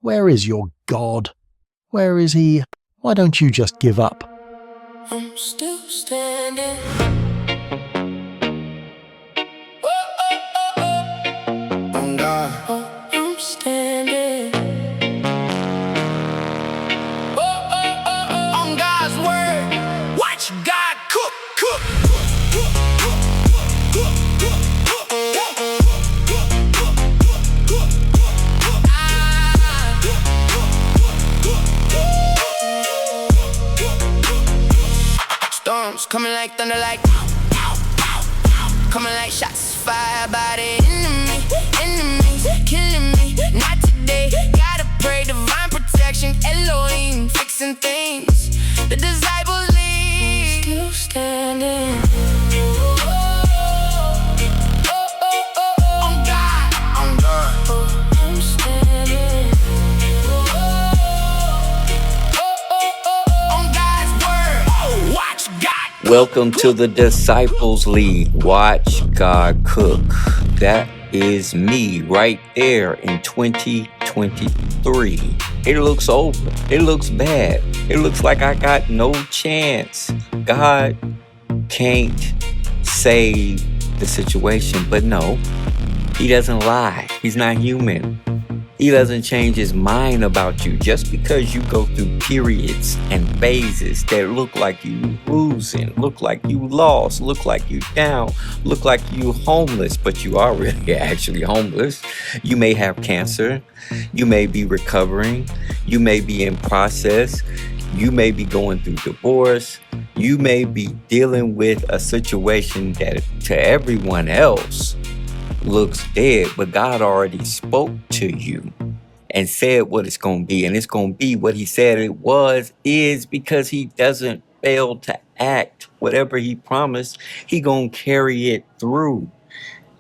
Where is your God? Where is he? Why don't you just give up? I'm still standing. On God. I'm standing. On God's word. Watch God cook. Storms coming like thunder, like coming like shots fired by the enemy. Enemies killing me, not today. Gotta pray divine protection. Elohim fixing things. The disciples leave, still standing. On God, I'm standing. On God's word, watch God. Welcome to the Disciples League. Watch God cook. That is me right there in 2023. It looks over. It looks bad. It looks like I got no chance. God can't save the situation, but no, he doesn't lie. He's not human. He doesn't change his mind about you just because you go through periods and phases that look like you losing, look like you lost, look like you down, look like you homeless, but you are really actually homeless. You may have cancer. You may be recovering. You may be in process. You may be going through divorce. You may be dealing with a situation that to everyone else looks dead, but God already spoke to you and said what it's going to be, and it's going to be what he said it is, because he doesn't fail to act. Whatever he promised, he going to carry it through.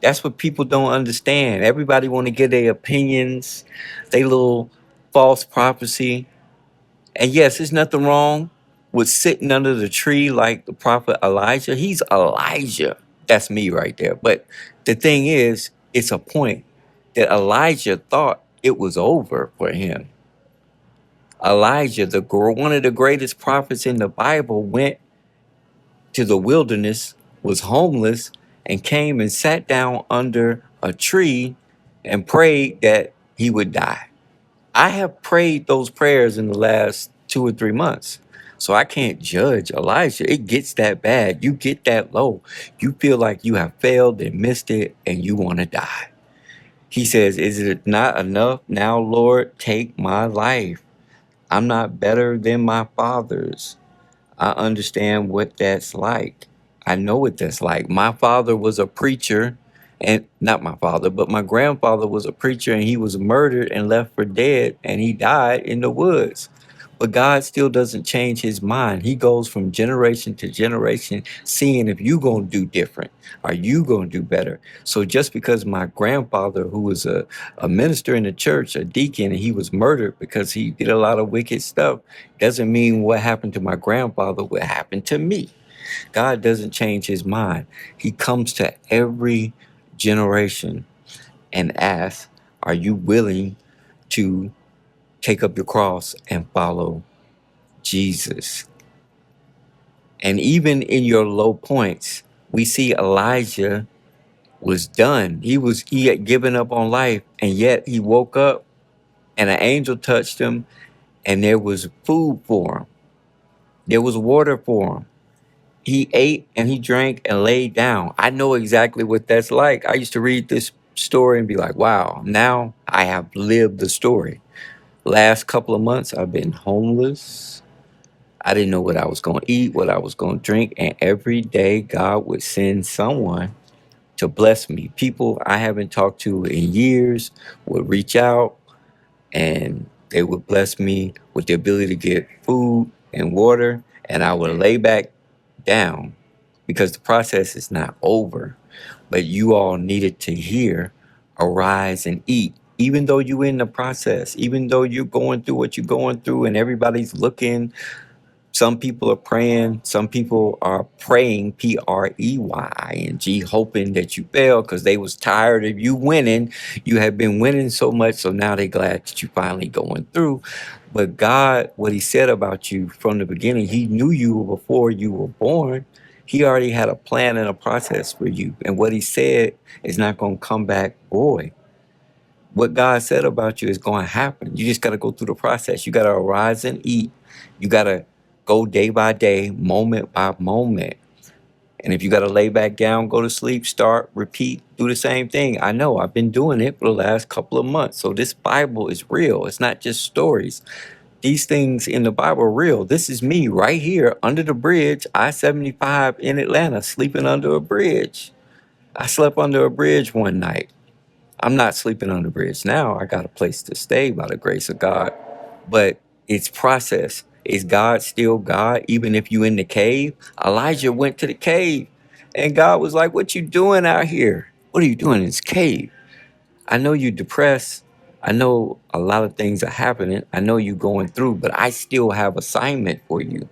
That's what people don't understand. Everybody want to get their opinions, they little false prophecy. And yes, there's nothing wrong with sitting under the tree like the prophet Elijah. He's Elijah. That's me right there. But the thing is, it's a point that Elijah thought it was over for him. Elijah, one of the greatest prophets in the Bible, went to the wilderness, was homeless, and came and sat down under a tree and prayed that he would die. I have prayed those prayers in the last 2 or 3 months. So I can't judge Elijah. It gets that bad. You get that low. You feel like you have failed and missed it and you want to die. He says, "Is it not enough? Now, Lord, take my life. I'm not better than my fathers. I understand what that's like. I know what that's like. My father was a preacher, and not my father, but my grandfather was a preacher, and he was murdered and left for dead, and he died in the woods. But God still doesn't change his mind. He goes from generation to generation, seeing if you going to do different. Are you going to do better? So just because my grandfather, who was a minister in the church, a deacon, and he was murdered because he did a lot of wicked stuff, doesn't mean what happened to my grandfather would happen to me. God doesn't change his mind. He comes to every generation and asks, are you willing to take up your cross and follow Jesus? And even in your low points, we see Elijah was done. He had given up on life, and yet he woke up and an angel touched him, and there was food for him. There was water for him. He ate and he drank and laid down. I know exactly what that's like. I used to read this story and be like, wow, now I have lived the story. Last couple of months, I've been homeless. I didn't know what I was going to eat, what I was going to drink. And every day, God would send someone to bless me. People I haven't talked to in years would reach out and they would bless me with the ability to get food and water. And I would lay back down because the process is not over. But you all needed to hear, arise and eat. Even though you're in the process, even though you're going through what you're going through and everybody's looking Some people are praying. Some people are praying, Preying, hoping that you fail because they was tired of you winning. You have been winning so much, so now they glad that you finally going through. But God, what he said about you from the beginning, he knew you before you were born. He already had a plan and a process for you. And what he said is not going to come back void. What God said about you is going to happen. You just got to go through the process. You got to arise and eat. You got to go day by day, moment by moment. And if you got to lay back down, go to sleep, start, repeat, do the same thing. I know I've been doing it for the last couple of months. So this Bible is real. It's not just stories. These things in the Bible are real. This is me right here under the bridge, I-75 in Atlanta, sleeping under a bridge. I slept under a bridge one night. I'm not sleeping on the bridge now. I got a place to stay by the grace of God. But it's process. Is God still God? Even if you in the cave? Elijah went to the cave and God was like, what you doing out here? What are you doing in this cave? I know you're depressed. I know a lot of things are happening. I know you're going through, but I still have assignment for you.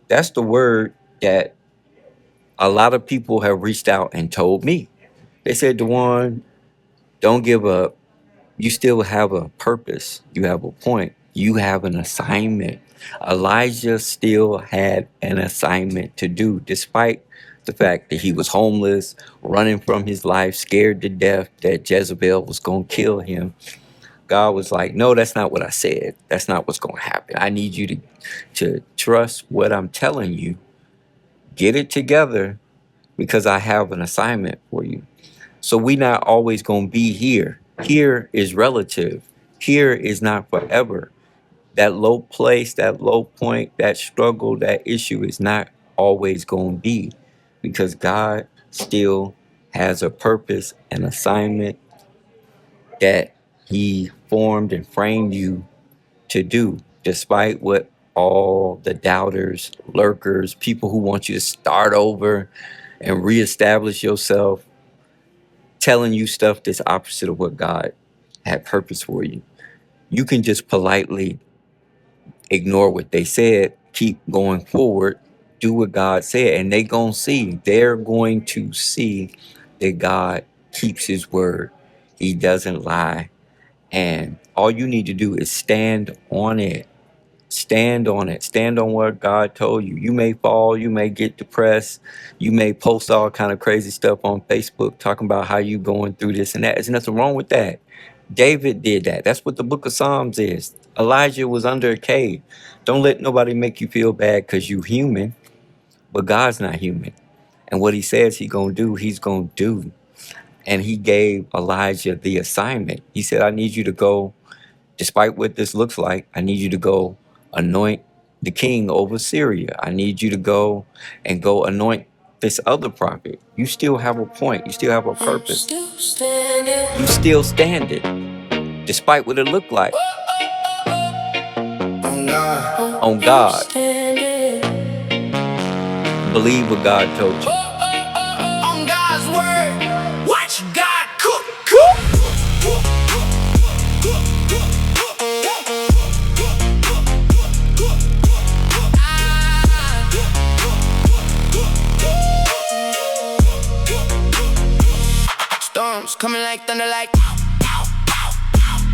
That's the word that a lot of people have reached out and told me. They said, DeJuan, don't give up. You still have a purpose. You have a point. You have an assignment. Elijah still had an assignment to do, despite the fact that he was homeless, running from his life, scared to death that Jezebel was going to kill him. God was like, no, that's not what I said. That's not what's going to happen. I need you to trust what I'm telling you. Get it together because I have an assignment for you. So we not always going to be here. Here is relative. Here is not forever. That low place, that low point, that struggle, that issue is not always going to be, because God still has a purpose and assignment that he formed and framed you to do, despite what all the doubters, lurkers, people who want you to start over and reestablish yourself, telling you stuff that's opposite of what God had purpose for you. You can just politely ignore what they said, keep going forward, do what God said, and they're going to see that God keeps his word. He doesn't lie. And all you need to do is stand on it. Stand on it. Stand on what God told you. You may fall. You may get depressed. You may post all kind of crazy stuff on Facebook talking about how you going through this and that. There's nothing wrong with that. David did that. That's what the book of Psalms is. Elijah was under a cave. Don't let nobody make you feel bad because you human. But God's not human. And what he says he's going to do, he's going to do. And he gave Elijah the assignment. He said, I need you to go, despite what this looks like, I need you to go anoint the king over Syria. I need you to go anoint this other prophet. You still have a point. You still have a purpose. You still standing, despite what it looked like. On God. Believe what God told you. On God's word, watch God cook. Storms coming like thunder, like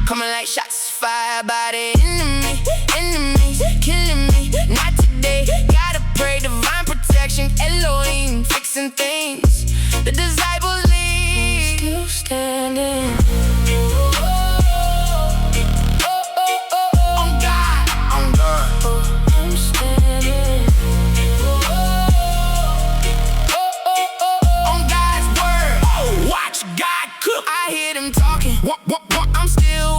coming like shots fired by the enemy. Enemies killing me, not today. Gotta pray divine protection. Elohim fixing things. The disciples leave, still standing. On God, I'm standing. On God's word, watch God cook. I hear them talking. I'm still